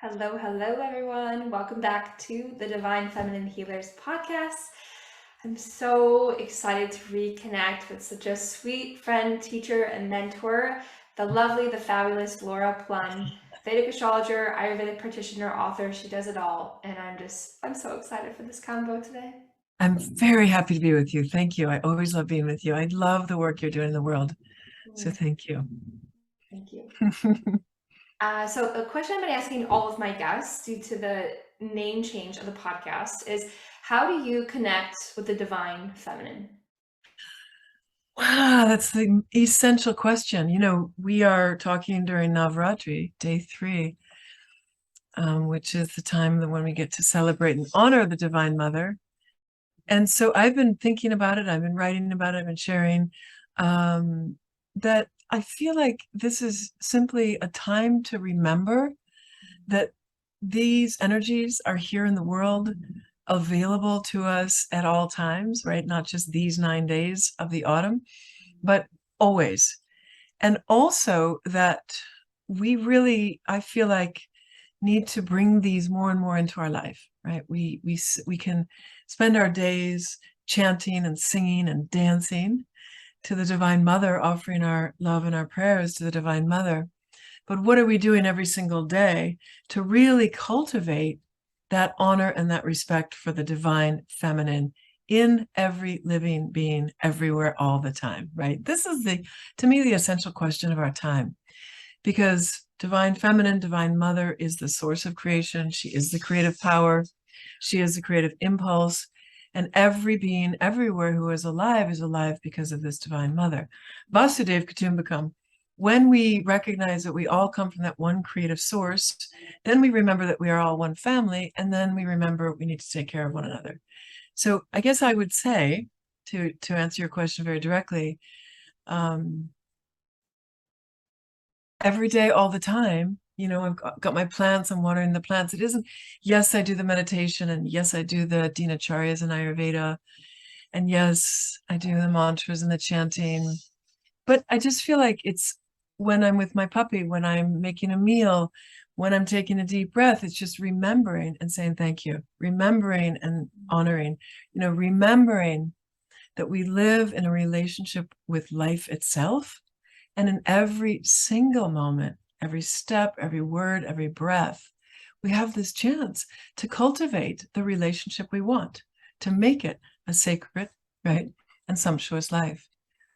Hello, hello, everyone. Welcome back to the Divine Feminine Healers podcast. I'm so excited to reconnect with such a sweet friend, teacher, and mentor, the lovely, the fabulous Laura Plumb, Vedic astrologer, Ayurvedic practitioner, author. She does it all. And I'm so excited for this combo today. I'm very happy to be with you. Thank you. I always love being with you. I love the work you're doing in the world. So thank you. Thank you. So a question I've been asking all of my guests due to the name change of the podcast is, how do you connect with the divine feminine? Wow, that's the essential question. We are talking during Navratri, day 3, which is the time when we get to celebrate and honor the Divine Mother. And so I've been thinking about it. I've been writing about it. I've been sharing that I feel like this is simply a time to remember that these energies are here in the world, available to us at all times, right? Not just these 9 days of the autumn, but always. And also that we really, I feel like, need to bring these more and more into our life, right? We can spend our days chanting and singing and dancing to the Divine Mother, offering our love and our prayers to the Divine Mother. But what are we doing every single day to really cultivate that honor and that respect for the divine feminine in every living being, everywhere, all the time, right? This is to me, the essential question of our time, because divine feminine, divine mother is the source of creation. She is the creative power. She is the creative impulse. And every being everywhere who is alive because of this divine mother. Vasudev Kutumbakam. When we recognize that we all come from that one creative source, then we remember that we are all one family, and then we remember we need to take care of one another. So I guess I would say, to answer your question very directly, every day, all the time, I've got my plants, I'm watering the plants. It isn't, yes, I do the meditation, and yes, I do the dinacharyas in Ayurveda, and yes, I do the mantras and the chanting. But I just feel like it's when I'm with my puppy, when I'm making a meal, when I'm taking a deep breath, it's just remembering and saying thank you, remembering and honoring, remembering that we live in a relationship with life itself. And in every single moment, every step, every word, every breath, we have this chance to cultivate the relationship we want, to make it a sacred, right, and sumptuous life.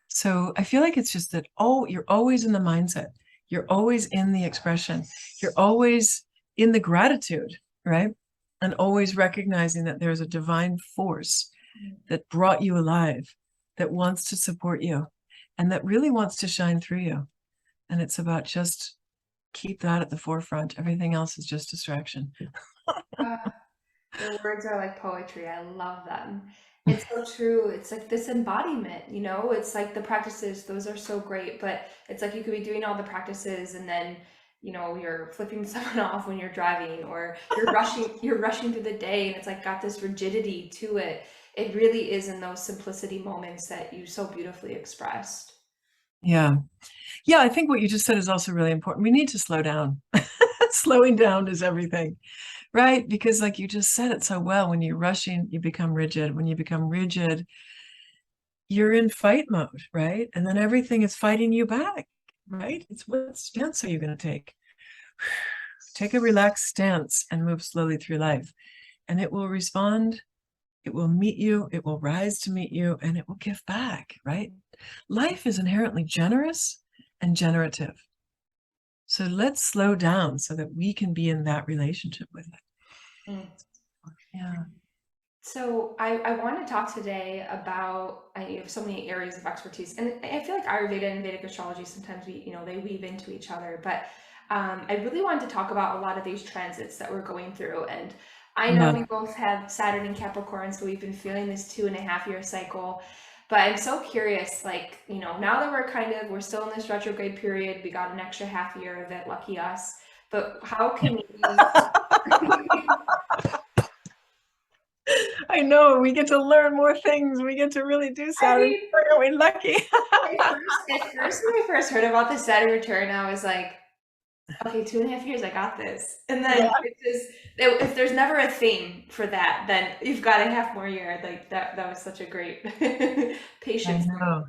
So I feel like it's just that, you're always in the mindset. You're always in the expression. You're always in the gratitude, right? And always recognizing that there's a divine force that brought you alive, that wants to support you, and that really wants to shine through you. And it's about just keep that at the forefront. Everything else is just distraction. Your words are like poetry. I love them. It's so true. It's like this embodiment, it's like the practices, those are so great, but it's like you could be doing all the practices and then, you're flipping someone off when you're driving, or you're rushing through the day, and it's like got this rigidity to it. It really is in those simplicity moments that you so beautifully expressed. Yeah. Yeah, I think what you just said is also really important. We need to slow down. Slowing down is everything, right? Because like you just said it so well, when you're rushing, you become rigid. When you become rigid, you're in fight mode, right? And then everything is fighting you back, right? It's what stance are you going to take? Take a relaxed stance and move slowly through life. And it will respond, it will meet you, it will rise to meet you, and it will give back, right? Life is inherently generous and generative. So let's slow down so that we can be in that relationship with it. Yeah. So I want to talk today about, you have so many areas of expertise, and I feel like Ayurveda and Vedic astrology sometimes they weave into each other. But I really wanted to talk about a lot of these transits that we're going through, and I know Yeah. we both have Saturn and Capricorn, so we've been feeling this 2.5 year cycle. But I'm so curious, like, now that we're still in this retrograde period, we got an extra half year of it, lucky us. But how can we? I know, we get to learn more things. We get to really do I Saturn. mean, Are we lucky? at first when I first heard about the Saturn return, I was like, Okay, 2.5 years, I got this. And then Yeah, it's just, if there's never a theme for that, then you've got a half more year. Like that was such a great I patience. know.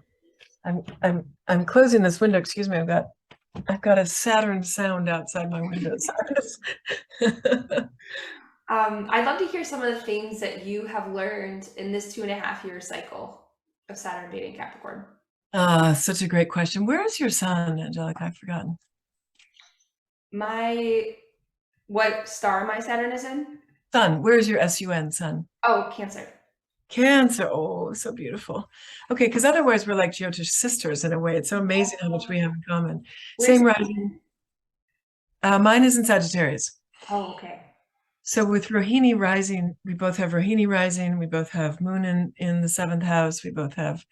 I'm closing this window. Excuse me. I've got a Saturn sound outside my window. I'd love to hear some of the things that you have learned in this 2.5 year cycle of Saturn being in Capricorn. Such a great question. Where is your sun, Angelica? I've forgotten. My, what star my Saturn is in? Sun. Where is your sun, sun? Oh, Cancer. Cancer. Oh, so beautiful. Okay, because otherwise we're like Jyotish sisters in a way. It's so amazing how much we have in common. Where's Same your rising. Mine is in Sagittarius. Oh, okay. So with Rohini rising, we both have Rohini rising. We both have Moon in the seventh house. We both have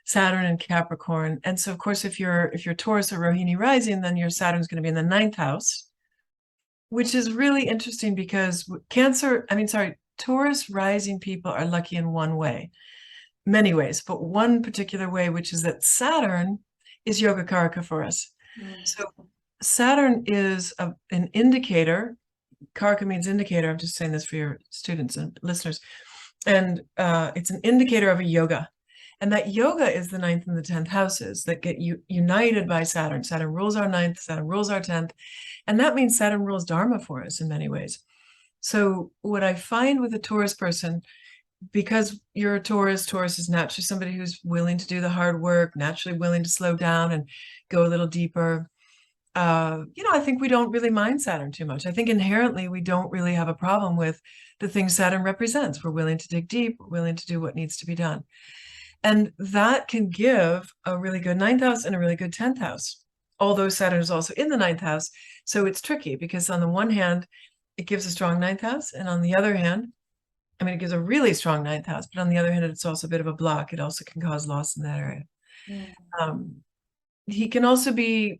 Saturn in Capricorn. And so, of course, if you're Taurus or Rohini rising, then your Saturn's going to be in the ninth house, which is really interesting because Taurus rising people are lucky in one way, many ways, but one particular way, which is that Saturn is Yoga Karaka for us. Mm. So Saturn is an indicator. Karaka means indicator. I'm just saying this for your students and listeners. And it's an indicator of a yoga. And that yoga is the ninth and the 10th houses that get united by Saturn. Saturn rules our ninth, Saturn rules our 10th. And that means Saturn rules Dharma for us in many ways. So what I find with a Taurus person, because you're a Taurus is naturally somebody who's willing to do the hard work, naturally willing to slow down and go a little deeper. I think we don't really mind Saturn too much. I think inherently we don't really have a problem with the things Saturn represents. We're willing to dig deep, we're willing to do what needs to be done. And that can give a really good ninth house and a really good 10th house. Although Saturn is also in the ninth house. So it's tricky because on the one hand, it gives a strong ninth house. And on the other hand, it gives a really strong ninth house, but on the other hand, it's also a bit of a block. It also can cause loss in that area. Mm. Um, he can also be,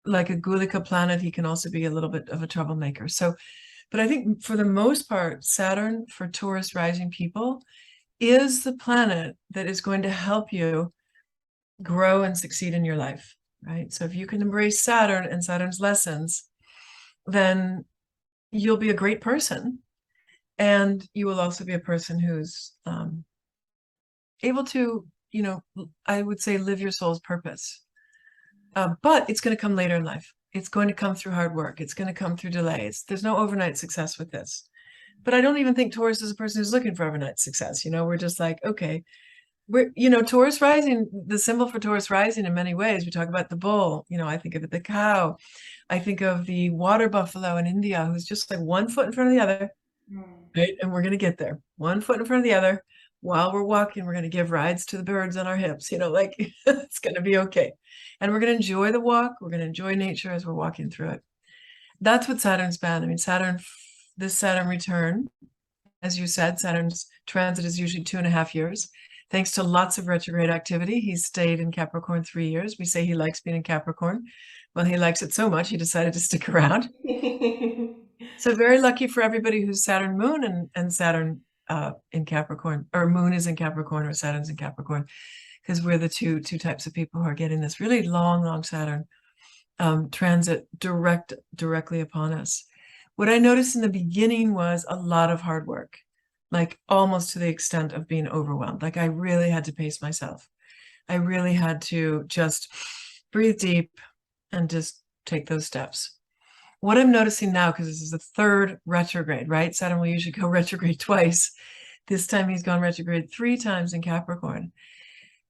like a Gulika planet, he can also be a little bit of a troublemaker. So, but I think for the most part, Saturn for Taurus rising people is the planet that is going to help you grow and succeed in your life, right? So if you can embrace Saturn and Saturn's lessons, then you'll be a great person. And you will also be a person who's able to, I would say, live your soul's purpose. But it's going to come later in life. It's going to come through hard work. It's going to come through delays. There's no overnight success with this. But I don't even think Taurus is a person who's looking for overnight success. We're just like, okay, Taurus rising, the symbol for Taurus rising in many ways. We talk about the bull, I think of it, the cow. I think of the water buffalo in India, who's just like one foot in front of the other, Mm. right? And we're going to get there. One foot in front of the other. While we're walking, we're going to give rides to the birds on our hips, like it's going to be okay. And we're going to enjoy the walk. We're going to enjoy nature as we're walking through it. That's what Saturn's been. This Saturn return, as you said, Saturn's transit is usually 2.5 years. Thanks to lots of retrograde activity, he's stayed in Capricorn 3 years. We say he likes being in Capricorn. Well, he likes it so much, he decided to stick around. So very lucky for everybody who's Saturn moon and Saturn in Capricorn, or moon is in Capricorn or Saturn's in Capricorn, because we're the two types of people who are getting this really long Saturn transit directly upon us. What I noticed in the beginning was a lot of hard work, like almost to the extent of being overwhelmed. Like I really had to pace myself. I really had to just breathe deep and just take those steps. What I'm noticing now, because this is the third retrograde, right? Saturn will usually go retrograde twice. This time he's gone retrograde 3 times in Capricorn.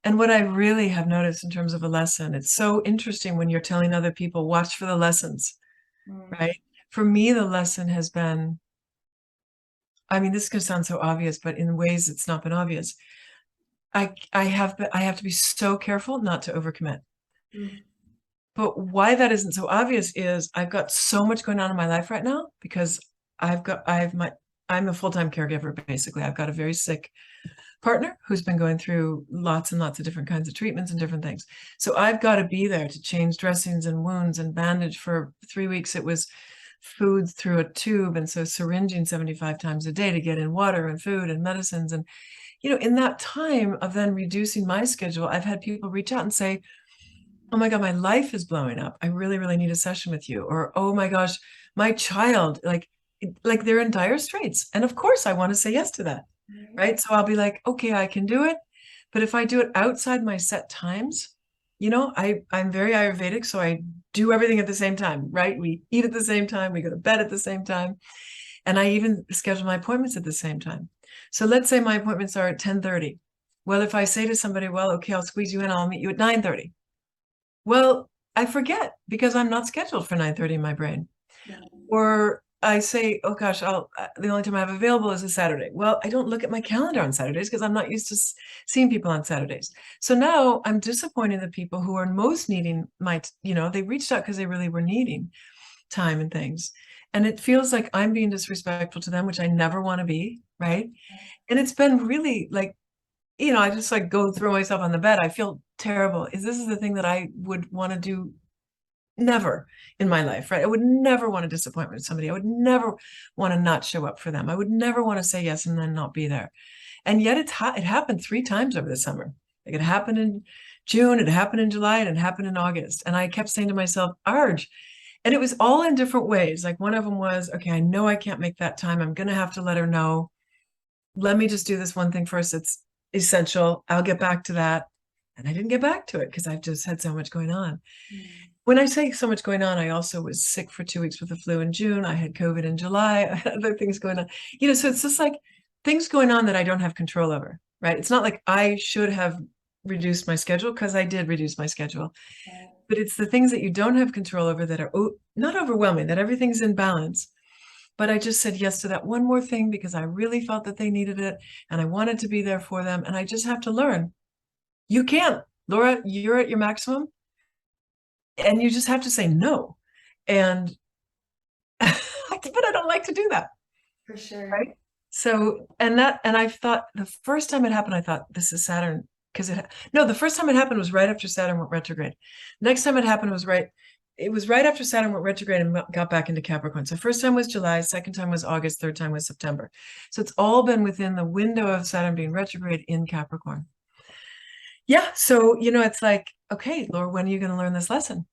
And what I really have noticed in terms of a lesson, it's so interesting when you're telling other people, watch for the lessons, Mm. right? For me, the lesson has been, this is going to sound so obvious, but in ways it's not been obvious. I have to be so careful not to overcommit. Mm. But why that isn't so obvious is I've got so much going on in my life right now because I'm a full-time caregiver, basically. I've got a very sick partner who's been going through lots and lots of different kinds of treatments and different things. So I've got to be there to change dressings and wounds and bandage. For 3 weeks. It was food through a tube. And so syringing 75 times a day to get in water and food and medicines. And, in that time of then reducing my schedule, I've had people reach out and say, oh my God, my life is blowing up. I really, really need a session with you. Or, oh my gosh, my child, like they're in dire straits. And of course I want to say yes to that. Right. Right. So I'll be like, okay, I can do it. But if I do it outside my set times, I'm very Ayurvedic, so I do everything at the same time, right? We eat at the same time, we go to bed at the same time, and I even schedule my appointments at the same time. So let's say my appointments are at 10:30. Well, if I say to somebody, well, okay, I'll squeeze you in, I'll meet you at 9:30. Well, I forget because I'm not scheduled for 9:30 in my brain. Right. Or I say, oh gosh, the only time I have available is a Saturday. Well, I don't look at my calendar on Saturdays because I'm not used to seeing people on Saturdays. So now I'm disappointing the people who are most needing they reached out because they really were needing time and things. And it feels like I'm being disrespectful to them, which I never want to be, right? And it's been really like, I just like go throw myself on the bed. I feel terrible. This is the thing that I would want to do never in my life, right? I would never want to disappoint with somebody. I would never want to not show up for them. I would never want to say yes and then not be there. And yet it happened 3 times over the summer. Like it happened in June, it happened in July, and it happened in August. And I kept saying to myself, Arj, and it was all in different ways. Like one of them was, okay, I know I can't make that time. I'm going to have to let her know. Let me just do this one thing first. It's essential. I'll get back to that. And I didn't get back to it because I've just had so much going on. When I say so much going on, I also was sick for 2 weeks with the flu in June. I had COVID in July. I had other things going on. So it's just like things going on that I don't have control over, right? It's not like I should have reduced my schedule because I did reduce my schedule. Right. But it's the things that you don't have control over that are not overwhelming, that everything's in balance. But I just said yes to that one more thing because I really felt that they needed it and I wanted to be there for them. And I just have to learn. You can't, Laura, you're at your maximum and you just have to say no. And but I don't like to do that. For sure. Right. So, and I thought the first time it happened, I thought this is Saturn the first time it happened was right after Saturn went retrograde. Next time it happened it was right after Saturn went retrograde and got back into Capricorn. So first time was July, second time was August, third time was September. So it's all been within the window of Saturn being retrograde in Capricorn. Yeah. So, it's like, okay, Laura, when are you going to learn this lesson?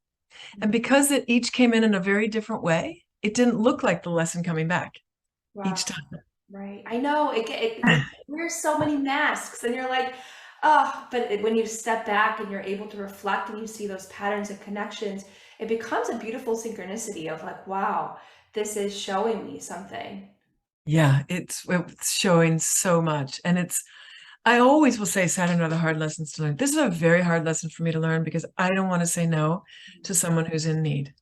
And because it each came in a very different way, it didn't look like the lesson coming back Wow. each time. Right. I know it wears so many masks and you're like, oh, but when you step back and you're able to reflect and you see those patterns and connections, it becomes a beautiful synchronicity of like, wow, this is showing me something. Yeah, it's showing so much. And I always will say Saturn are the hard lessons to learn. This is a very hard lesson for me to learn because I don't want to say no to someone who's in need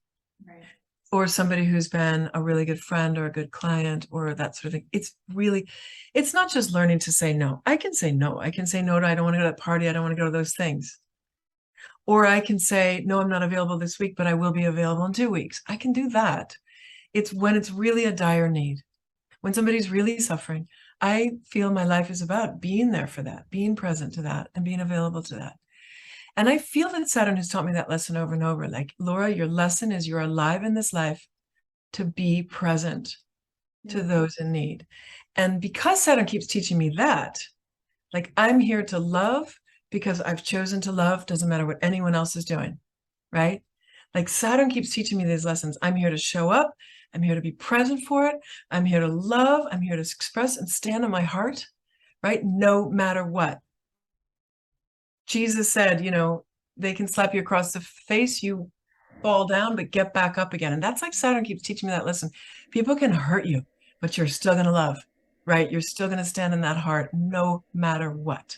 Right. or somebody who's been a really good friend or a good client or that sort of thing. It's not just learning to say no. I can say no. I can say no to, I don't want to go to that party. I don't want to go to those things. Or I can say, no, I'm not available this week, but I will be available in 2 weeks. I can do that. It's when it's really a dire need. When somebody's really suffering, I feel my life is about being there for that, being present to that, and being available to that. And I feel that Saturn has taught me that lesson over and over. Like, Laura, your lesson is you're alive in this life to be present to those in need. And because Saturn keeps teaching me that, like I'm here to love because I've chosen to love, doesn't matter what anyone else is doing, right? Like Saturn keeps teaching me these lessons. I'm here to show up. I'm here to be present for it. I'm here to love. I'm here to express and stand on my heart, right? No matter what. Jesus said, they can slap you across the face, you fall down, but get back up again. And that's like Saturn keeps teaching me that lesson. People can hurt you, but you're still going to love, right? You're still going to stand in that heart no matter what.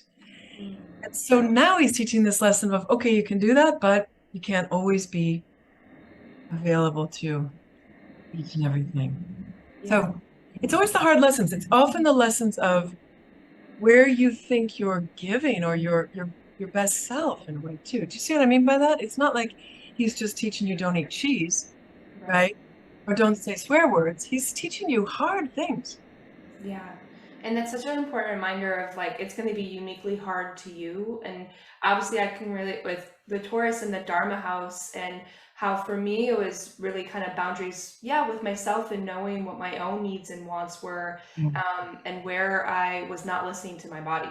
And so now he's teaching this lesson of, okay, you can do that, but you can't always be available to each and everything. Yeah. So it's always the hard lessons. It's often the lessons of where you think you're giving or your best self in a way too. Do you see what I mean by that? It's not like he's just teaching you don't eat cheese, Right. right? Or don't say swear words. He's teaching you hard things. Yeah. And that's such an important reminder of like it's going to be uniquely hard to you. And obviously I can relate with the Taurus and the Dharma house and how for me it was really kind of boundaries, yeah, with myself and knowing what my own needs and wants were, and where I was not listening to my body.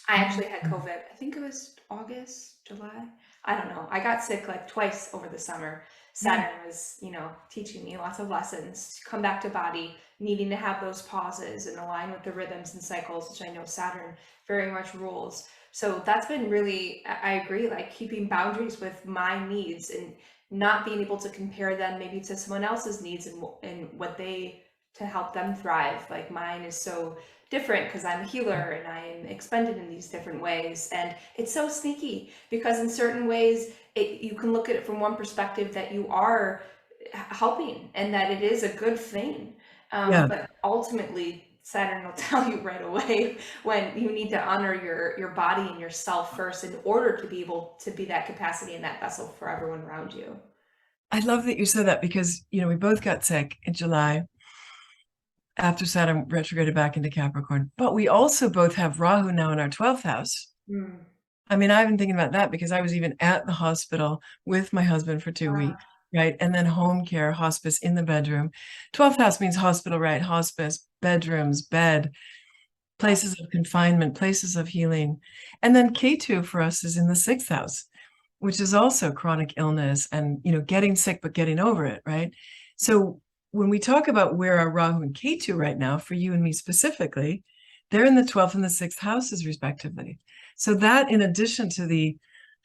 I actually had COVID, I think it was August, July. I don't know. I got sick like twice over the summer. Yeah. Saturn was, teaching me lots of lessons to come back to body, needing to have those pauses and align with the rhythms and cycles, which I know Saturn very much rules. So that's been really, I agree, like keeping boundaries with my needs and not being able to compare them maybe to someone else's needs and what they, to help them thrive. Like mine is so different because I'm a healer and I'm expended in these different ways. And it's so sneaky because in certain ways, you can look at it from one perspective that you are helping and that it is a good thing. Yeah. But ultimately, Saturn will tell you right away when you need to honor your body and yourself first in order to be able to be that capacity and that vessel for everyone around you. I love that you said that because, we both got sick in July after Saturn retrograded back into Capricorn, but we also both have Rahu now in our 12th house. Mm. I mean, I've been thinking about that because I was even at the hospital with my husband for 2 weeks, right? And then home care, hospice in the bedroom. 12th house means hospital, right? Hospice, bedrooms, bed, places of confinement, places of healing. And then Ketu for us is in the 6th house, which is also chronic illness and, getting sick, but getting over it, right? So when we talk about where are Rahu and Ketu right now, for you and me specifically, they're in the 12th and the 6th houses, respectively. So that, in addition to the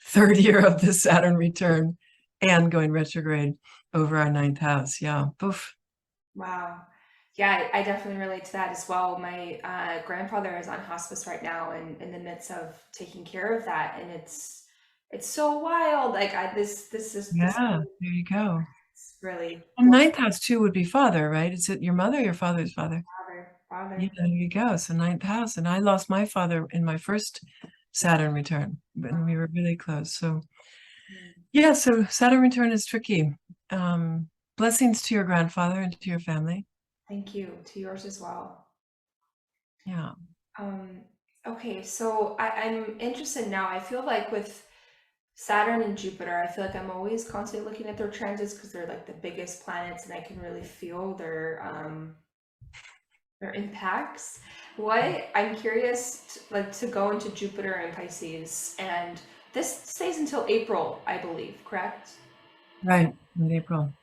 third year of the Saturn return and going retrograde over our 9th house. Yeah. Oof. Wow. Yeah, I definitely relate to that as well. My grandfather is on hospice right now and in the midst of taking care of that, and it's so wild. Like this Yeah, there you go. is really And 9th house too would be father, right? Is it your mother, your father's father? Yeah, father. there you go. So 9th house. And I lost my father in my first Saturn return, and we were really close. So yeah, so Saturn return is tricky. Blessings to your grandfather and to your family. Thank you to yours as well. Yeah. Um, okay, so I'm interested now. I feel like with Saturn and Jupiter, I feel like I'm always constantly looking at their transits because they're like the biggest planets and I can really feel their impacts. What I'm curious like to go into Jupiter and Pisces, and this stays until April, I believe, correct? Right. In April.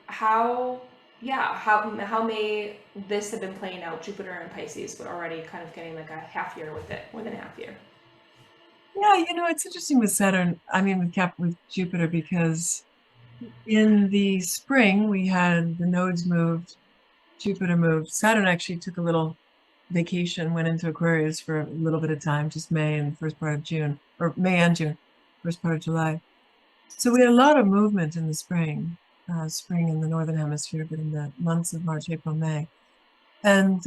How, yeah, how may this have been playing out, Jupiter and Pisces, but already kind of getting like a half year with it, more than a half year. Yeah, it's interesting with Saturn, I mean with Jupiter, because in the spring we had the nodes moved, Jupiter moved. Saturn actually took a little vacation, went into Aquarius for a little bit of time, just May and the first part of June, or May and June, first part of July. So we had a lot of movement in the spring in the Northern Hemisphere, but in the months of March, April, May. And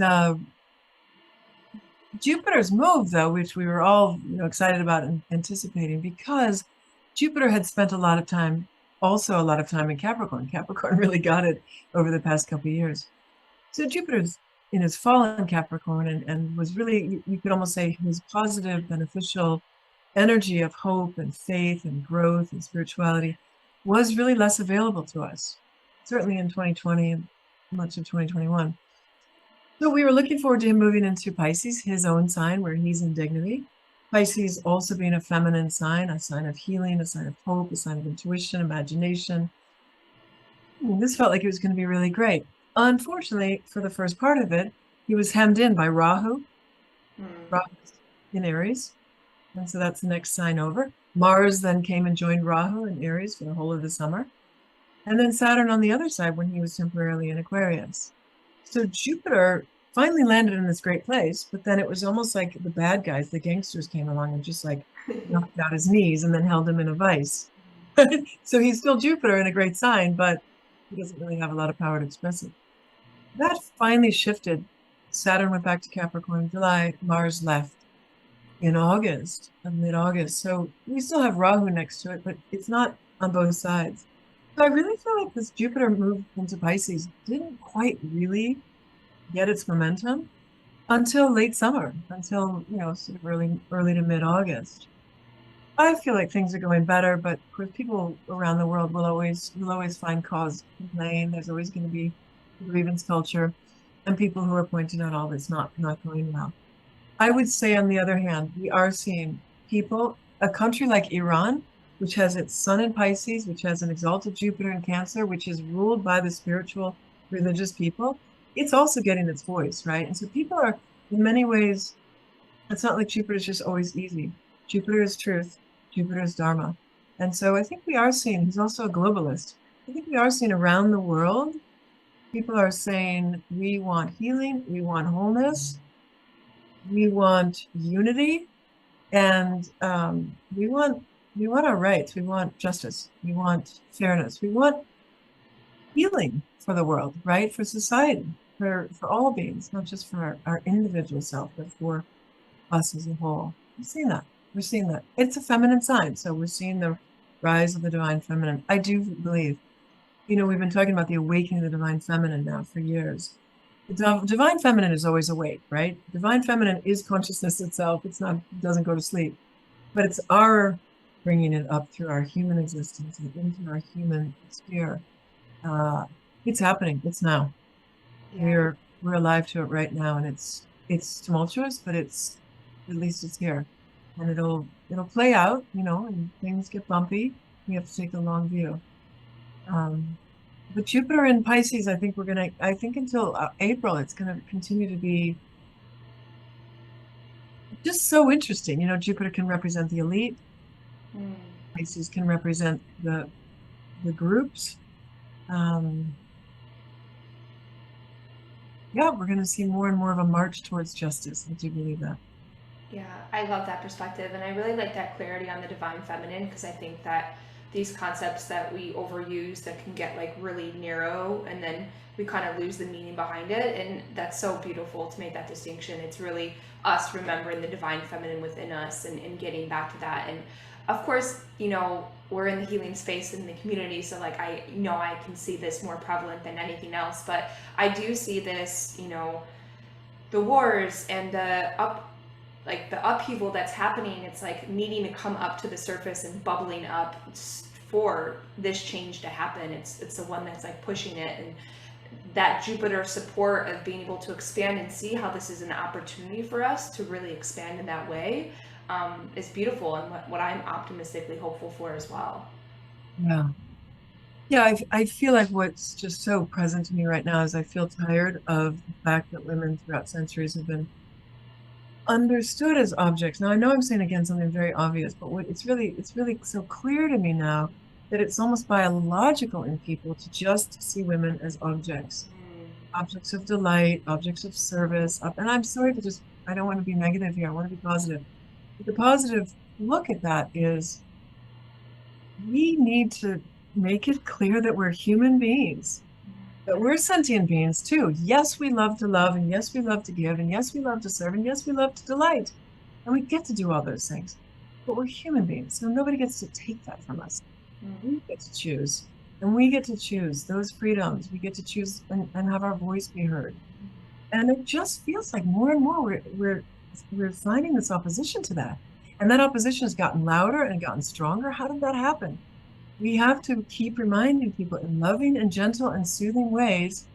Jupiter's move, though, which we were all excited about and anticipating, because Jupiter had spent a lot of time in Capricorn. Capricorn really got it over the past couple of years. So Jupiter's in his fallen Capricorn and was really, you could almost say, his positive, beneficial energy of hope and faith and growth and spirituality was really less available to us, certainly in 2020 and much of 2021. So we were looking forward to him moving into Pisces, his own sign, where he's in dignity. Pisces also being a feminine sign, a sign of healing, a sign of hope, a sign of intuition, imagination. This felt like it was going to be really great. Unfortunately, for the first part of it, he was hemmed in by Rahu, Hmm. Rahu in Aries. And so that's the next sign over. Mars then came and joined Rahu in Aries for the whole of the summer. And then Saturn on the other side when he was temporarily in Aquarius. So Jupiter finally landed in this great place, but then it was almost like the bad guys, the gangsters came along and just like knocked out his knees and then held him in a vice. So he's still Jupiter in a great sign, but he doesn't really have a lot of power to express it. That finally shifted. Saturn went back to Capricorn in July, Mars left in August, mid-August. So we still have Rahu next to it, but it's not on both sides. So I really feel like this Jupiter move into Pisces didn't quite really get its momentum until late summer, until sort of early to mid-August. I feel like things are going better, but of course people around the world will always find cause to complain. There's always going to be a grievance culture and people who are pointing out all this not going well. I would say, on the other hand, we are seeing people, a country like Iran. which has its sun in Pisces, which has an exalted Jupiter in Cancer, which is ruled by the spiritual religious people, it's also getting its voice, right? And so people are, in many ways, it's not like Jupiter is just always easy. Jupiter is truth, Jupiter is Dharma. And so I think we are seeing, he's also a globalist. I think we are seeing around the world, people are saying, we want healing, we want wholeness, we want unity, and we want our rights, we want justice, we want fairness, we want healing for the world, right? For society, for all beings, not just for our individual self, but for us as a whole. We're seeing that. We're seeing that. It's a feminine sign, so we're seeing the rise of the divine feminine. I do believe, we've been talking about the awakening of the divine feminine now for years. The divine feminine is always awake, right? Divine feminine is consciousness itself. It doesn't go to sleep, but it's our bringing it up through our human existence and into our human sphere. It's happening. It's now. Yeah. We're alive to it right now, and it's tumultuous, but at least it's here, and it'll play out, and things get bumpy. We have to take a long view. But Jupiter in Pisces, I think until April, it's gonna continue to be just so interesting. Jupiter can represent the elite. Mm. Pisces can represent the groups. Um, yeah, we're gonna see more and more of a march towards justice. I do believe that. Yeah, I love that perspective. And I really like that clarity on the divine feminine because I think that these concepts that we overuse that can get like really narrow and then we kind of lose the meaning behind it. And that's so beautiful to make that distinction. It's really us remembering the divine feminine within us and getting back to that. And of course, we're in the healing space in the community. So like, I know I can see this more prevalent than anything else, but I do see this, the wars and the upheaval that's happening. It's like needing to come up to the surface and bubbling up for this change to happen. It's the one that's like pushing it, and that Jupiter support of being able to expand and see how this is an opportunity for us to really expand in that way is beautiful, and what I'm optimistically hopeful for as well. Yeah. Yeah, I feel like what's just so present to me right now is I feel tired of the fact that women throughout centuries have been understood as objects. Now, I know I'm saying again something very obvious, but it's really so clear to me now that it's almost biological in people to just see women as objects, objects of delight, objects of service. And I'm sorry I don't want to be negative here. I want to be positive. But the positive look at that is we need to make it clear that we're human beings, that we're sentient beings too. Yes, we love to love, and yes, we love to give, and yes, we love to serve, and yes, we love to delight. And we get to do all those things. But we're human beings, so nobody gets to take that from us. We get to choose. And we get to choose those freedoms. We get to choose and have our voice be heard. And it just feels like more and more we're finding this opposition to that. And that opposition has gotten louder and gotten stronger. How did that happen? We have to keep reminding people in loving and gentle and soothing ways,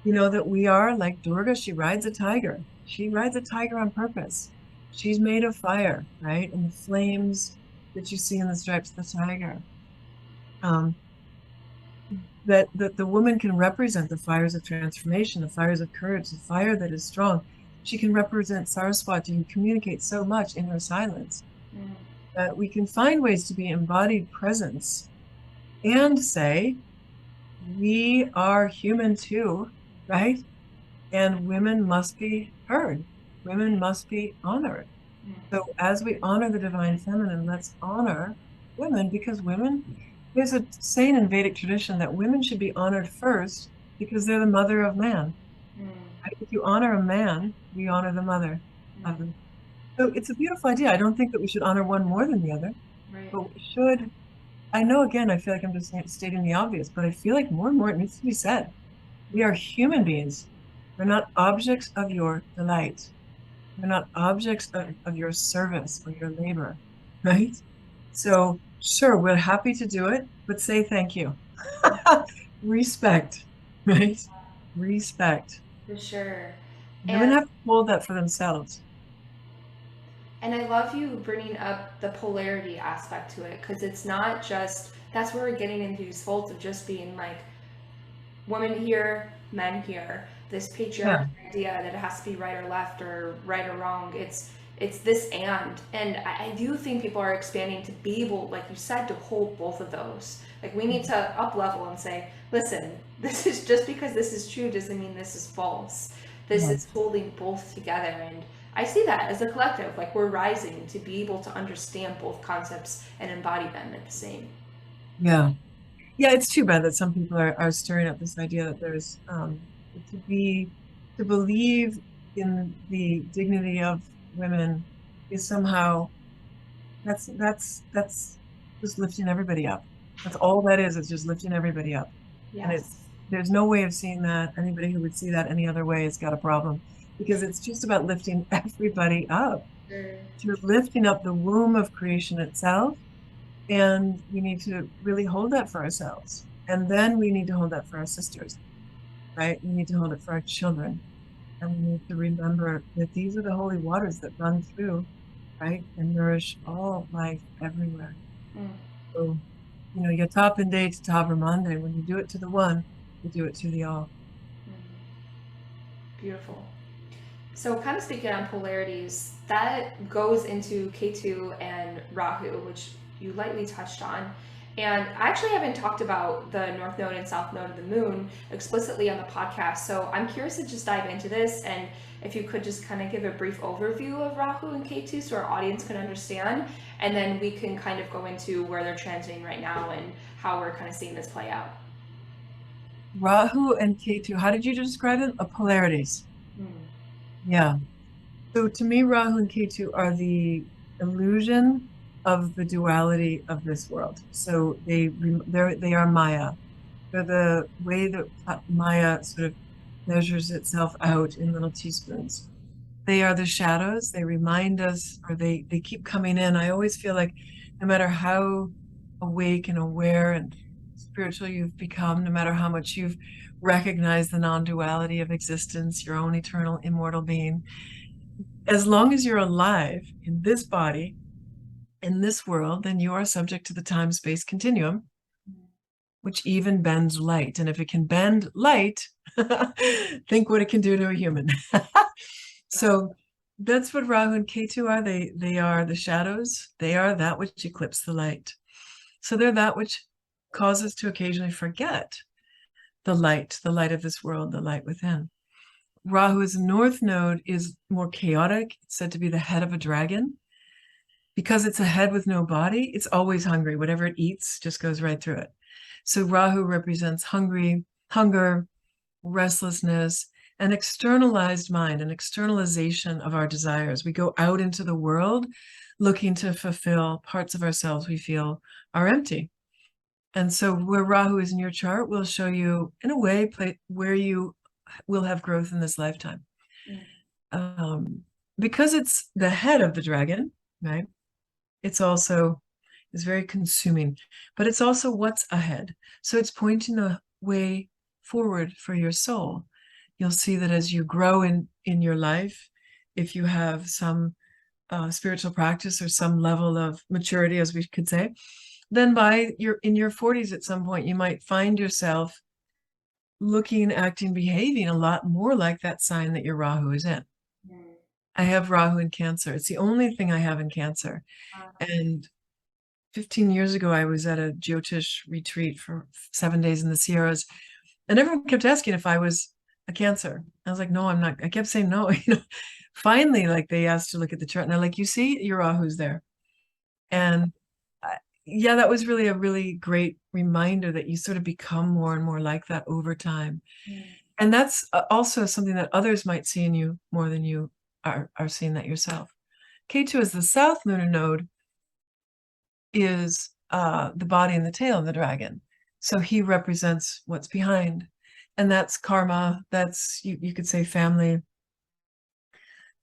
that we are like Durga. She rides a tiger. She rides a tiger on purpose. She's made of fire, right? And the flames that you see in the stripes of the tiger. That the woman can represent the fires of transformation, the fires of courage, the fire that is strong. She can represent Saraswati, who communicates so much in her silence. That we can find ways to be embodied presence and say, we are human too, right? And women must be heard. Women must be honored. So as we honor the divine feminine, let's honor women, because there's a saying in Vedic tradition that women should be honored first because they're the mother of man. Right? If you honor a man, we honor the mother of them. So it's a beautiful idea. I don't think that we should honor one more than the other, Right. but we should. I know, again, I feel like I'm just stating the obvious, but I feel like more and more it needs to be said. We are human beings. We're not objects of your delight. We're not objects of your service or your labor, right? So, sure, we're happy to do it, but say thank you. Respect, right? Respect. For sure. Women And have to hold that for themselves. And I love you bringing up the polarity aspect to it because it's not just that's where we're getting into these faults of just being like women here, men here. This Yeah. patriarchal idea that it has to be right or left or right or wrong. It's this and I do think people are expanding to be able, like you said, to hold both of those. Like we need to up level and say, listen, this is just because this is true doesn't mean this is false. This Yeah. is holding both together and I see that as a collective, like we're rising to be able to understand both concepts and embody them at the same. Yeah. Yeah, it's too bad that some people are stirring up this idea that there's to be to believe in the dignity of women is somehow that's just lifting everybody up. That's all that is just lifting everybody up. And it's Yes. there's no way of seeing that. Anybody who would see that any other way has got a problem because it's just about lifting everybody up. Sure. You're lifting up the womb of creation itself. And we need to really hold that for ourselves. And then we need to hold that for our sisters, right? We need to hold it for our children. And we need to remember that these are the holy waters that run through, right? And nourish all life everywhere. Mm. So, Yatapinde to Tavramande, when you do it to the one, you do it to the all. Beautiful. So, kind of speaking on polarities, that goes into Ketu and Rahu, which you lightly touched on. And I actually haven't talked about the North Node and South Node of the Moon explicitly on the podcast. So, I'm curious to just dive into this. And if you could just kind of give a brief overview of Rahu and Ketu so our audience can understand. And then we can kind of go into where they're transiting right now and how we're kind of seeing this play out. Rahu and Ketu, how did you describe it? Polarities. Yeah. So to me, Rahu and Ketu are the illusion of the duality of this world. So they are Maya. They're the way that Maya sort of measures itself out in little teaspoons. They are the shadows. They remind us, or they keep coming in. I always feel like no matter how awake and aware and spiritual you've become, no matter how much you've recognized the non-duality of existence, your own eternal immortal being, as long as you're alive in this body, in this world, then you are subject to the time-space continuum, which even bends light. And if it can bend light, think what it can do to a human. So that's what Rahu and Ketu are. They are the shadows. They are that which eclipse the light. So they're that which causes to occasionally forget the light of this world, the light within. Rahu's north node is more chaotic. It's said to be the head of a dragon. Because it's a head with no body, it's always hungry. Whatever it eats just goes right through it. So Rahu represents hunger, restlessness, an externalized mind, an externalization of our desires. We go out into the world looking to fulfill parts of ourselves we feel are empty. And so where Rahu is in your chart will show you, in a way, where you will have growth in this lifetime. Because it's the head of the dragon, right? It's very consuming, but it's also what's ahead. So it's pointing the way forward for your soul. You'll see that as you grow in your life, if you have some spiritual practice or some level of maturity, as we could say, then in your 40s at some point, you might find yourself looking, acting, behaving a lot more like that sign that your Rahu is in. I have Rahu in Cancer. It's the only thing I have in Cancer. And 15 years ago, I was at a Jyotish retreat for 7 days in the Sierras, and everyone kept asking if I was a Cancer. I was like, no, I'm not. I kept saying no. Finally, like they asked to look at the chart, and they're like, you see, your Rahu's there. And yeah, that was really a really great reminder that you sort of become more and more like that over time. And that's also something that others might see in you more than you are seeing that yourself. K2 is the south lunar node, is the body and the tail of the dragon. So he represents what's behind. And that's karma. That's, you could say, family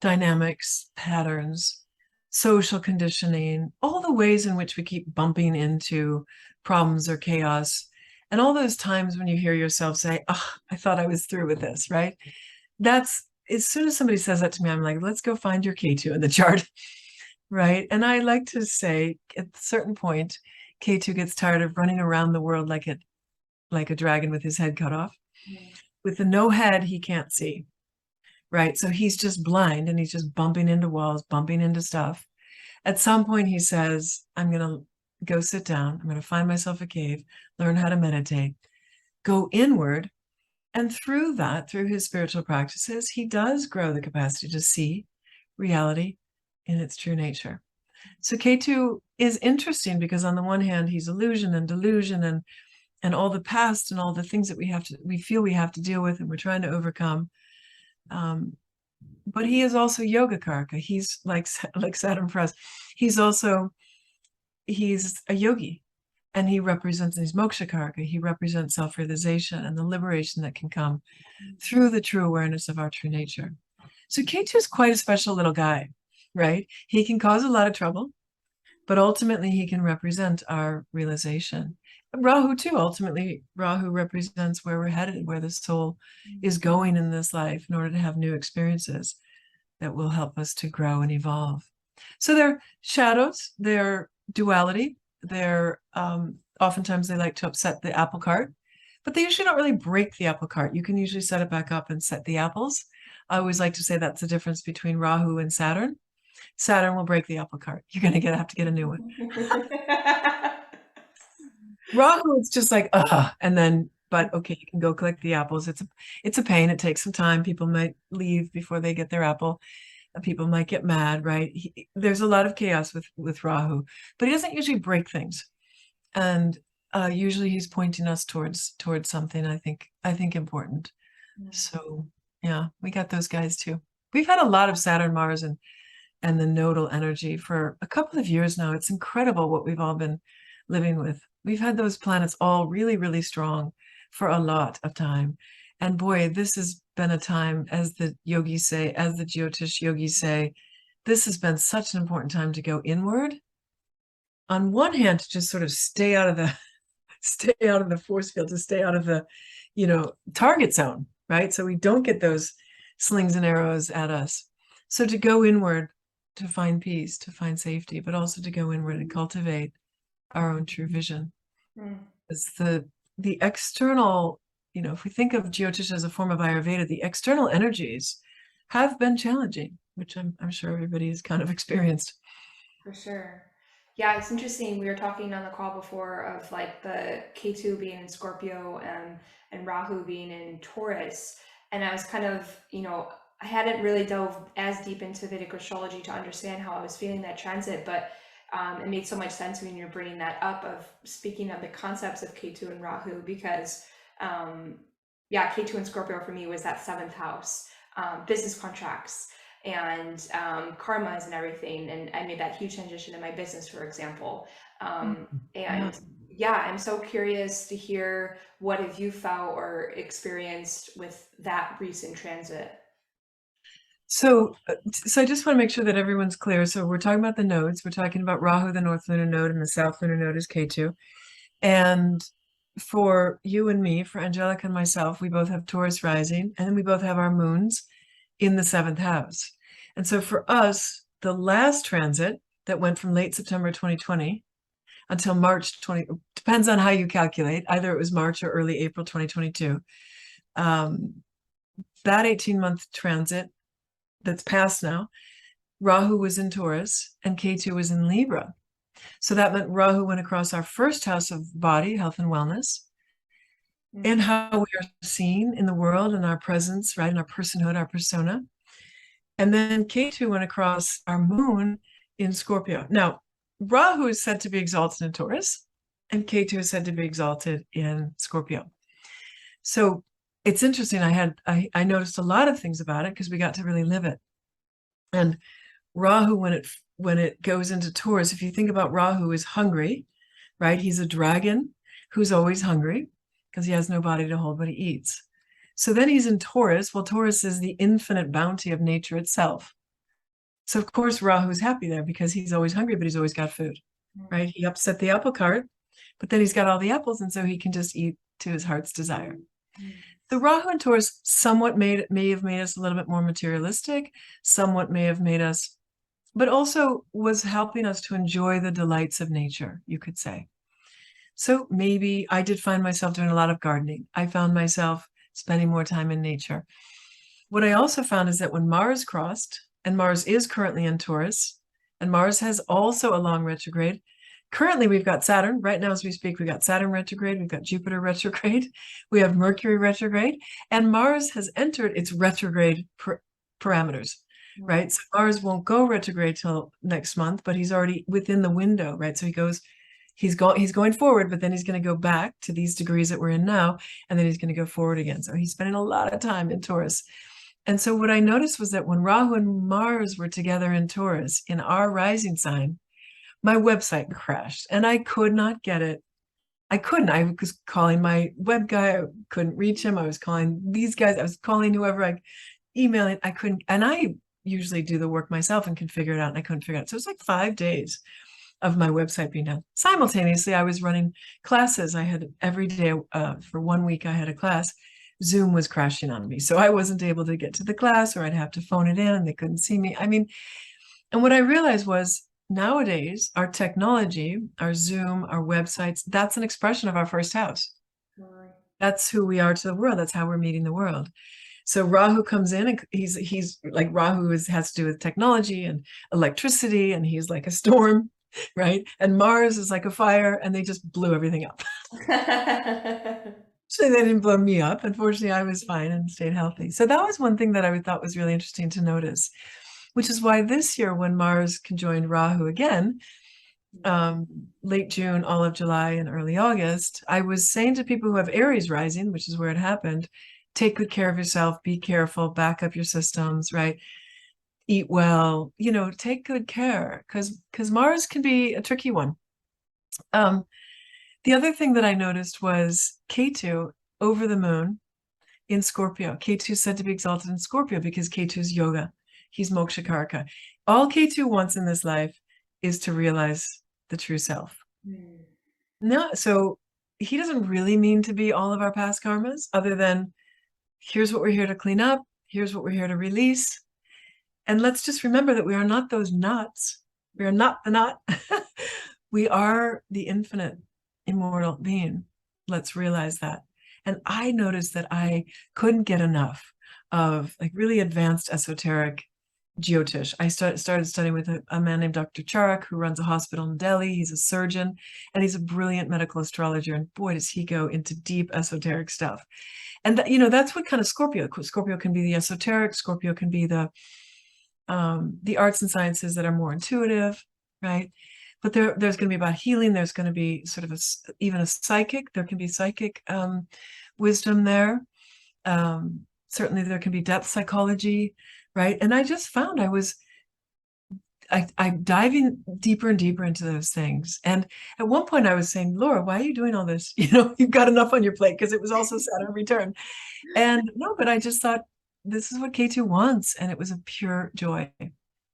dynamics, patterns, social conditioning, all the ways in which we keep bumping into problems or chaos. And all those times when you hear yourself say, oh, I thought I was through with this, right? That's, as soon as somebody says that to me, I'm like, let's go find your K2 in the chart. right? And I like to say at a certain point, Ketu gets tired of running around the world like a dragon with his head cut off. Mm. With the no head, he can't see, right? So he's just blind and he's just bumping into walls, bumping into stuff. At some point, he says, I'm going to go sit down. I'm going to find myself a cave, learn how to meditate, go inward. And through that, through his spiritual practices, he does grow the capacity to see reality in its true nature. So Ketu is interesting because on the one hand, he's illusion and delusion and all the past and all the things that we feel we have to deal with and we're trying to overcome. But he is also yoga karaka. He's like Saturn for us. He's a yogi, and he represents, and he's moksha karaka. He represents self-realization and the liberation that can come through the true awareness of our true nature. So Ketu is quite a special little guy, right? He can cause a lot of trouble, but ultimately he can represent our realization. Rahu too, ultimately, Rahu represents where we're headed, where the soul is going in this life in order to have new experiences that will help us to grow and evolve. So they're shadows, they're duality, they're oftentimes they like to upset the apple cart, but they usually don't really break the apple cart. You can usually set it back up and set the apples. I always like to say that's the difference between Rahu and Saturn. Saturn will break the apple cart. You're going to have to get a new one. Rahu, it's just like, and then, but okay, you can go collect the apples. It's a pain. It takes some time. People might leave before they get their apple. People might get mad, right? There's a lot of chaos with Rahu, but he doesn't usually break things. And usually he's pointing us towards something I think important. So yeah, we got those guys too. We've had a lot of Saturn, Mars, and the nodal energy for a couple of years now. It's incredible what we've all been living with. We've had those planets all really, really strong for a lot of time. And boy, this has been a time, as the yogis say, as the Jyotish yogis say, this has been such an important time to go inward. On one hand, to just sort of stay out of the force field, to stay out of the, target zone, right? So we don't get those slings and arrows at us. So to go inward, to find peace, to find safety, but also to go inward and cultivate our own true vision. It's the external, if we think of Jyotish as a form of Ayurveda, the external energies have been challenging, which I'm sure everybody has kind of experienced. For sure. Yeah, it's interesting. We were talking on the call before of like the Ketu being in Scorpio and Rahu being in Taurus. And I was kind of, I hadn't really delved as deep into Vedic astrology to understand how I was feeling that transit, but it made so much sense when you're bringing that up of speaking of the concepts of Ketu and Rahu, because Ketu and Scorpio for me was that seventh house, business contracts and karmas and everything. And I made that huge transition in my business, for example. I'm so curious to hear what have you felt or experienced with that recent transit. So I just want to make sure that everyone's clear. So we're talking about the nodes. We're talking about Rahu, the North Lunar Node, and the South Lunar Node is Ketu. And for you and me, for Angelica and myself, we both have Taurus rising, and then we both have our moons in the seventh house. And so for us, the last transit that went from late September 2020 until March 20, depends on how you calculate, either it was March or early April 2022. That 18-month transit that's passed now, Rahu was in Taurus and Ketu was in Libra. So that meant Rahu went across our first house of body, health and wellness, and how we are seen in the world and our presence, right, in our personhood, our persona. And then Ketu went across our moon in Scorpio. Now, Rahu is said to be exalted in Taurus, and Ketu is said to be exalted in Scorpio. So it's interesting. I noticed a lot of things about it because we got to really live it. And Rahu, when it goes into Taurus, if you think about Rahu is hungry, right? He's a dragon who's always hungry because he has no body to hold, but he eats. So then he's in Taurus. Well, Taurus is the infinite bounty of nature itself. So of course Rahu is happy there because he's always hungry, but he's always got food, right? He upset the apple cart, but then he's got all the apples, and so he can just eat to his heart's desire. The Rahu and Taurus somewhat may have made us a little bit more materialistic, somewhat may have made us but also was helping us to enjoy the delights of nature, you could say. So maybe I did find myself doing a lot of gardening. I found myself spending more time in nature. What I also found is that when Mars crossed, and Mars is currently in Taurus, and Mars has also a long retrograde. Currently, we've got Saturn. Right now, as we speak, we've got Saturn retrograde, we've got Jupiter retrograde, we have Mercury retrograde, and Mars has entered its retrograde parameters, right? So Mars won't go retrograde till next month, but he's already within the window, right? So he's going forward, but then he's going to go back to these degrees that we're in now, and then he's going to go forward again. So he's spending a lot of time in Taurus. And so what I noticed was that when Rahu and Mars were together in Taurus, in our rising sign, my website crashed and I could not get it. I couldn't. I was calling my web guy. I couldn't reach him. I was calling these guys. I was calling whoever I emailing. I couldn't. And I usually do the work myself and can figure it out. And I couldn't figure it out. So it was like 5 days of my website being down. Simultaneously, I was running classes. I had every day for 1 week, I had a class. Zoom was crashing on me. So I wasn't able to get to the class, or I'd have to phone it in and they couldn't see me. I mean, and what I realized was nowadays, our technology, our Zoom, our websites, that's an expression of our first house. That's who we are to the world. That's how we're meeting the world. So Rahu comes in and he's like, Rahu has to do with technology and electricity, and he's like a storm, right? And Mars is like a fire, and they just blew everything up. So they didn't blow me up. Unfortunately, I was fine and stayed healthy. So that was one thing that I thought was really interesting to notice, which is why this year, when Mars conjoined Rahu again, late June, all of July, and early August, I was saying to people who have Aries rising, which is where it happened, take good care of yourself, be careful, back up your systems, right? Eat well, take good care, because Mars can be a tricky one. The other thing that I noticed was Ketu over the moon in Scorpio. Ketu is said to be exalted in Scorpio because Ketu is yoga. He's moksha karaka. All Ketu wants in this life is to realize the true self. No, so he doesn't really mean to be all of our past karmas, other than here's what we're here to clean up, here's what we're here to release. And let's just remember that we are not those knots. We are not the knot. We are the infinite, immortal being. Let's realize that. And I noticed that I couldn't get enough of like really advanced esoteric Jyotish. I started studying with a man named Dr. Charak, who runs a hospital in Delhi. He's a surgeon and he's a brilliant medical astrologer. And boy, does he go into deep esoteric stuff. And that's what kind of Scorpio can be, the esoteric. Scorpio can be the arts and sciences that are more intuitive, right? But there's going to be about healing. There's going to be sort of even a psychic. There can be psychic wisdom there. Certainly there can be depth psychology, right? And I just found I'm diving deeper and deeper into those things. And at one point I was saying, Laura, why are you doing all this? You've got enough on your plate, because it was also Saturn return. And no, but I just thought, this is what Ketu wants. And it was a pure joy,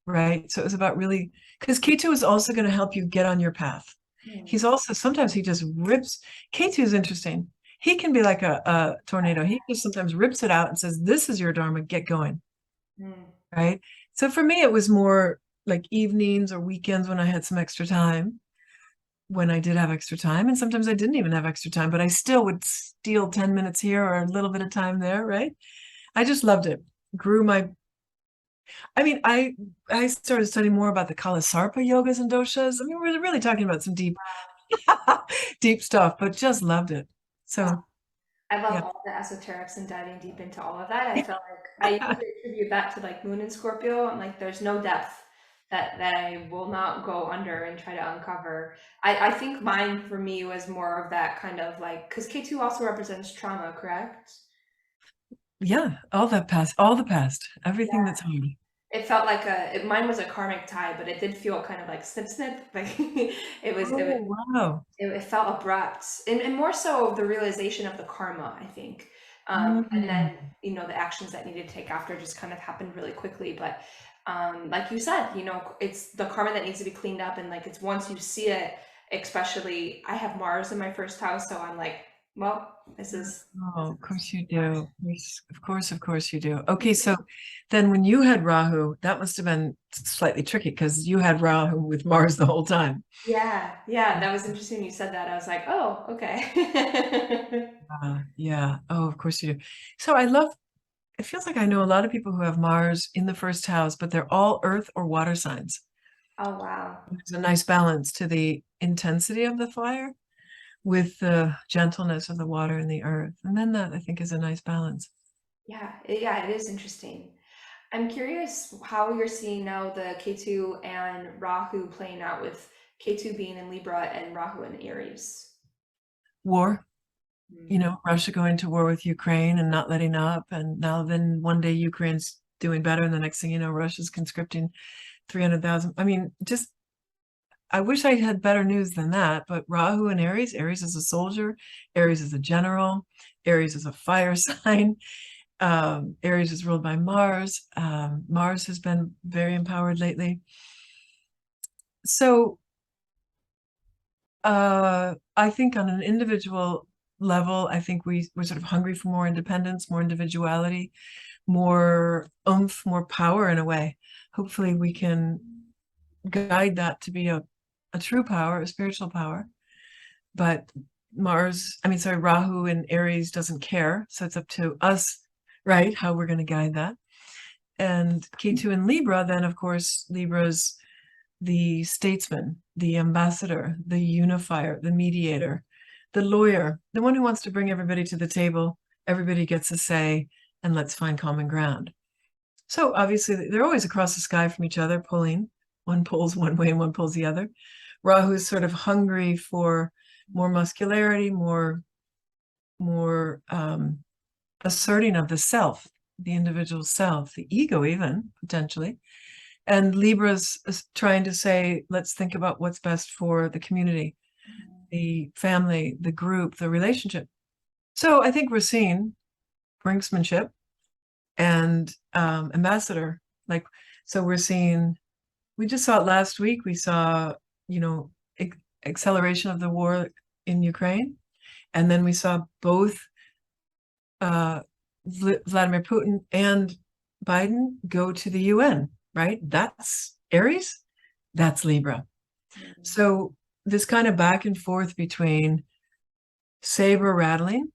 right? So it was about really, because Ketu is also going to help you get on your path. He's also, sometimes he just rips. Ketu is interesting. He can be like a tornado. He just sometimes rips it out and says, this is your dharma, get going. Right? So for me, it was more like evenings or weekends when I had some extra time, when I did have extra time. And sometimes I didn't even have extra time, but I still would steal 10 minutes here or a little bit of time there, right? I just loved it. I started studying more about the Kalasarpa yogas and doshas. I mean, we're really talking about some deep, deep stuff, but just loved it. So I love all the esoterics and diving deep into all of that. I felt like I usually attribute that to like Moon and Scorpio. I'm like, there's no depth that I will not go under and try to uncover. I think mine for me was more of that kind of like, because K2 also represents trauma, correct? Yeah, all the past, everything that's hard. It felt like mine was a karmic tie, but it did feel kind of like snip snip. Like Wow. it felt abrupt, and more so the realization of the karma, I think. And then the actions that needed to take after just kind of happened really quickly. But like you said, it's the karma that needs to be cleaned up, and like it's once you see it, especially I have Mars in my first house, so I'm like Well, this is Oh, of course you do. Yes, of course you do. Okay, so then when you had Rahu, that must have been slightly tricky because you had Rahu with Mars the whole time. yeah, yeah, that was interesting you said that. I was like, oh, okay. Yeah. Oh, of course you do. So it feels like I know a lot of people who have Mars in the first house, but they're all earth or water signs. Oh, wow. There's a nice balance to the intensity of the fire with the gentleness of the water and the earth. And then that I think is a nice balance. Yeah, it is interesting. I'm curious how you're seeing now the Ketu and Rahu playing out with Ketu being in Libra and Rahu in Aries. War, Mm. Russia going to war with Ukraine and not letting up. And now then one day Ukraine's doing better. And the next thing you know, Russia's conscripting 300,000. I mean, just I wish I had better news than that, but Rahu and Aries, Aries is a soldier, Aries is a general, Aries is a fire sign. Aries is ruled by Mars. Mars has been very empowered lately. So I think on an individual level, I think we're sort of hungry for more independence, more individuality, more oomph, more power in a way. Hopefully we can guide that to be a true power, a spiritual power. But Rahu in Aries doesn't care. So it's up to us, right, how we're going to guide that. And Ketu in Libra, then of course, Libra's the statesman, the ambassador, the unifier, the mediator, the lawyer, the one who wants to bring everybody to the table. Everybody gets a say, and let's find common ground. So obviously, they're always across the sky from each other, pulling. One pulls one way and one pulls the other. Rahu is sort of hungry for more muscularity, more asserting of the self, the individual self, the ego, even potentially. And Libra's trying to say, let's think about what's best for the community, the family, the group, the relationship. So I think we're seeing brinksmanship and ambassador. Like, so we just saw it last week. We saw, acceleration of the war in Ukraine. And then we saw both Vladimir Putin and Biden go to the UN, right? That's Aries, that's Libra. So this kind of back and forth between saber rattling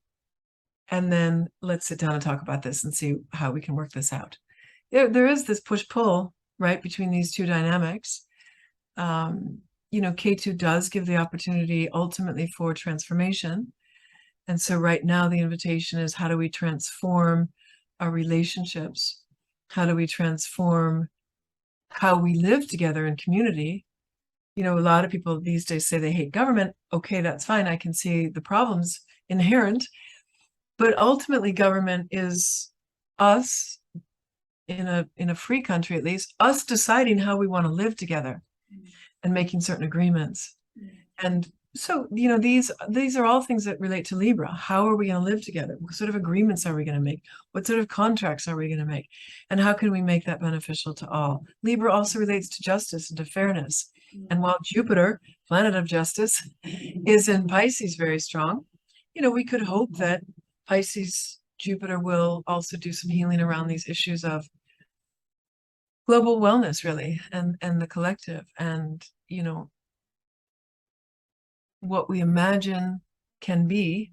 and then let's sit down and talk about this and see how we can work this out. There is this push-pull, right, between these two dynamics. K2 does give the opportunity ultimately for transformation. And so right now the invitation is, how do we transform our relationships? How do we transform how we live together in community? A lot of people these days say they hate government. Okay, that's fine. I can see the problems inherent. But ultimately, government is us, in a free country at least, us deciding how we want to live together and making certain agreements. And so, these are all things that relate to Libra. How are we going to live together? What sort of agreements are we going to make? What sort of contracts are we going to make? And how can we make that beneficial to all? Libra also relates to justice and to fairness. And while Jupiter, planet of justice, is in Pisces very strong, we could hope that Pisces Jupiter will also do some healing around these issues of global wellness, really, and the collective, and what we imagine can be,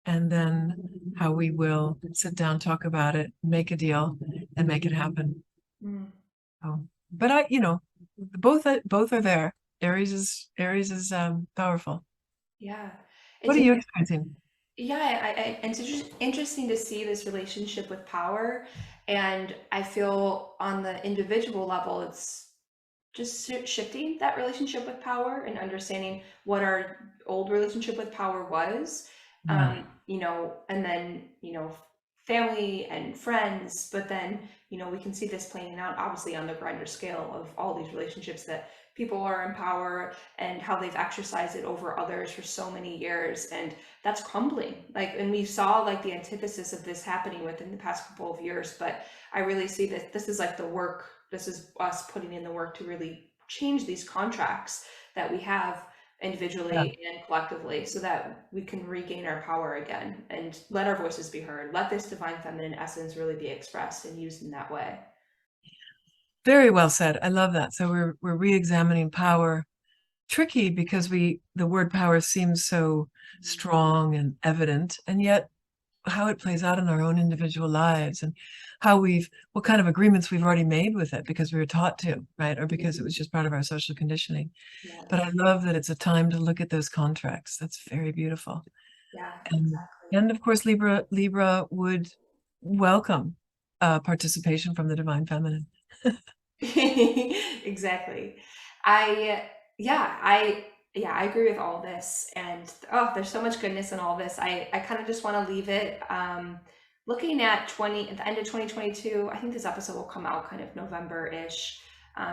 and then how we will sit down, talk about it, make a deal, and make it happen. Oh, but both are there. Aries is powerful. Yeah. What It's are you experiencing? it's interesting to see this relationship with power. And I feel on the individual level, it's just shifting that relationship with power and understanding what our old relationship with power was. And then, family and friends, but then, we can see this playing out obviously on the grander scale of all these relationships that people are in power and how they've exercised it over others for so many years. And that's crumbling. And we saw the antithesis of this happening within the past couple of years, but I really see that this is the work. This is us putting in the work to really change these contracts that we have Yeah. individually and collectively, so that we can regain our power again and let our voices be heard. Let this divine feminine essence really be expressed and used in that way. Very well said. I love that. So we're re-examining power. Tricky because the word power seems so strong and evident, and yet how it plays out in our own individual lives and how what kind of agreements we've already made with it because we were taught to, right? Or because it was just part of our social conditioning. Yeah. But I love that it's a time to look at those contracts. That's very beautiful. Yeah, And, exactly. and of course, Libra would welcome participation from the divine feminine. Exactly. I yeah, I yeah, I agree with all this. And oh, there's so much goodness in all this. I kind of just want to leave it looking at the end of 2022. I think this episode will come out kind of November-ish.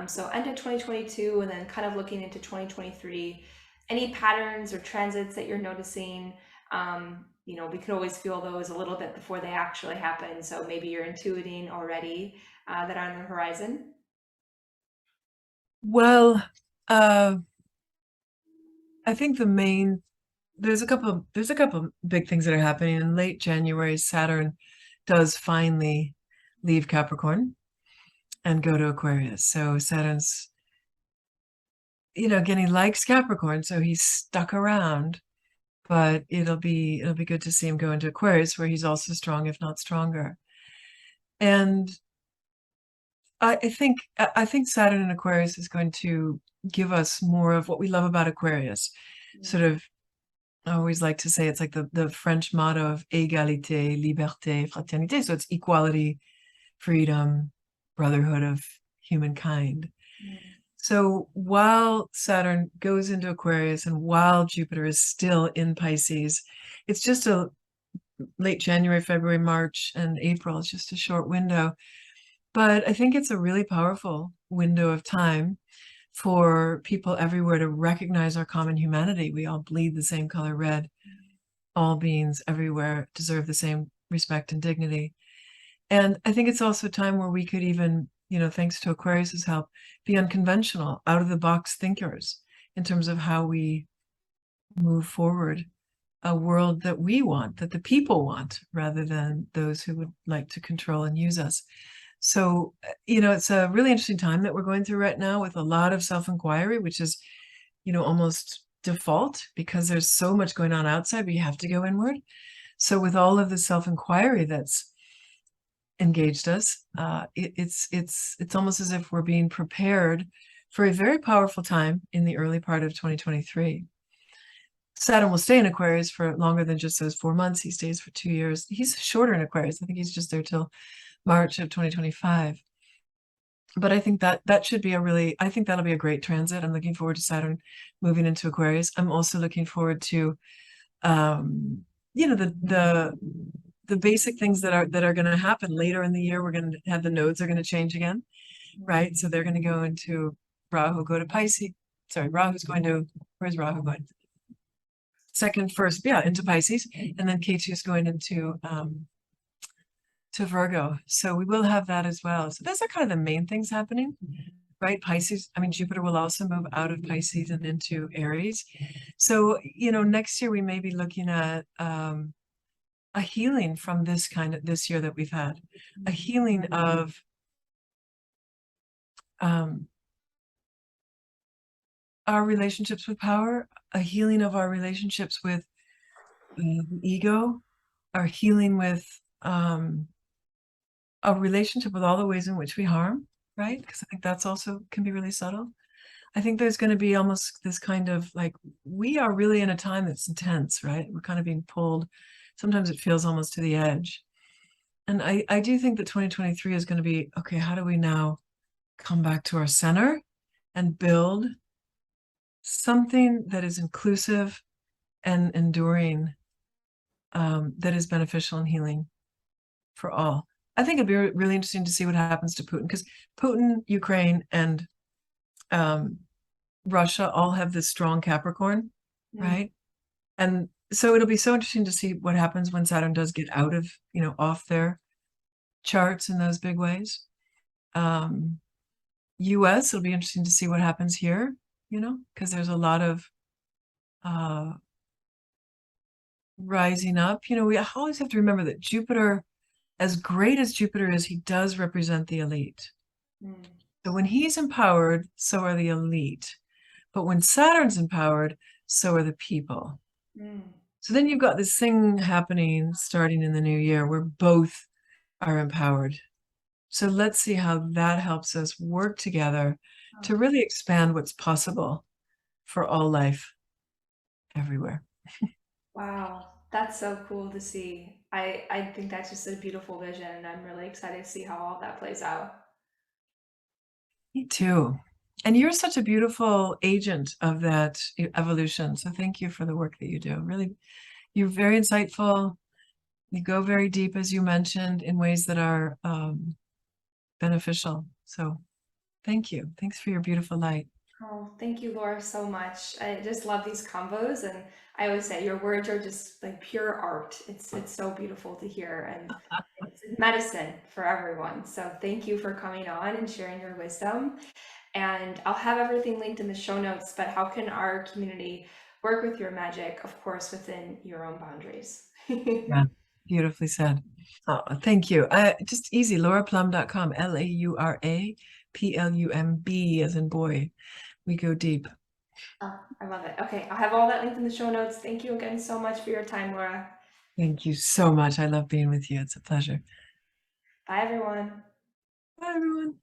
So end of 2022 and then kind of looking into 2023. Any patterns or transits that you're noticing? We can always feel those a little bit before they actually happen. So maybe you're intuiting already that are on the horizon. Well, uh, I think there's a couple big things that are happening. In late January, Saturn does finally leave Capricorn and go to Aquarius. So Saturn's, again, he likes Capricorn, so he's stuck around, but it'll be good to see him go into Aquarius, where he's also strong, if not stronger. And I think Saturn in Aquarius is going to give us more of what we love about Aquarius. Sort of, I always like to say it's like the French motto of égalité, liberté, fraternité. So it's equality, freedom, brotherhood of humankind. Mm. So while Saturn goes into Aquarius and while Jupiter is still in Pisces, it's just a late January, February, March, and April. It's just a short window. But I think it's a really powerful window of time for people everywhere to recognize our common humanity. We all bleed the same color red. All beings everywhere deserve the same respect and dignity. And I think it's also a time where we could even, thanks to Aquarius's help, be unconventional, out of the box thinkers in terms of how we move forward a world that we want, that the people want, rather than those who would like to control and use us. So, it's a really interesting time that we're going through right now with a lot of self-inquiry, which is, almost default because there's so much going on outside, we have to go inward. So with all of the self-inquiry that's engaged us, it's almost as if we're being prepared for a very powerful time in the early part of 2023. Saturn will stay in Aquarius for longer than just those 4 months. He stays for 2 years. He's shorter in Aquarius. I think he's just there till March of 2025. But I think that should be I think that'll be a great transit. I'm looking forward to Saturn moving into Aquarius. I'm also looking forward to, um, the basic things that are going to happen later in the year. We're going to have the nodes are going to change again, right? So they're going to go into go to Pisces. Sorry, where's Rahu going? First, yeah, into Pisces, and then Ketu is going into to Virgo. So we will have that as well. So those are kind of the main things happening, right? Jupiter will also move out of Pisces and into Aries. So, next year we may be looking at a healing from this year that we've had, a healing of our relationships with power, a healing of our relationships with the ego, our healing with a relationship with all the ways in which we harm, right? Because I think that's also can be really subtle. I think there's going to be almost this kind of like, we are really in a time that's intense, right? We're kind of being pulled. Sometimes it feels almost to the edge. And I do think that 2023 is going to be, okay, how do we now come back to our center and build something that is inclusive and enduring, that is beneficial and healing for all. I think it'd be really interesting to see what happens to Putin, because Putin, Ukraine, and Russia all have this strong Capricorn, right? And so it'll be so interesting to see what happens when Saturn does get out of, off their charts in those big ways. US, it'll be interesting to see what happens here, because there's a lot of uh, rising up. We always have to remember that Jupiter, as great as Jupiter is, he does represent the elite. Mm, So when he's empowered, so are the elite. But when Saturn's empowered, so are the people. mm. So then you've got this thing happening starting in the new year where both are empowered. So let's see how that helps us work together Oh, to really expand what's possible for all life everywhere. wow, that's so cool to see. I think that's just a beautiful vision, and I'm really excited to see how all that plays out. Me too. And you're such a beautiful agent of that evolution. So thank you for the work that you do. Really, you're very insightful. You go very deep, as you mentioned, in ways that are beneficial. So thank you. Thanks for your beautiful light. Oh, thank you, Laura, so much. I just love these combos, and I always say your words are just like pure art. It's so beautiful to hear, and it's medicine for everyone. So thank you for coming on and sharing your wisdom. And I'll have everything linked in the show notes, but how can our community work with your magic, of course, within your own boundaries? Yeah, beautifully said. Oh, thank you. Just easy, lauraplumb.com, LauraPlumb, as in boy. We go deep. Oh, I love it. Okay, I'll have all that linked in the show notes. Thank you again so much for your time, Laura. Thank you so much. I love being with you. It's a pleasure. Bye, everyone. Bye, everyone.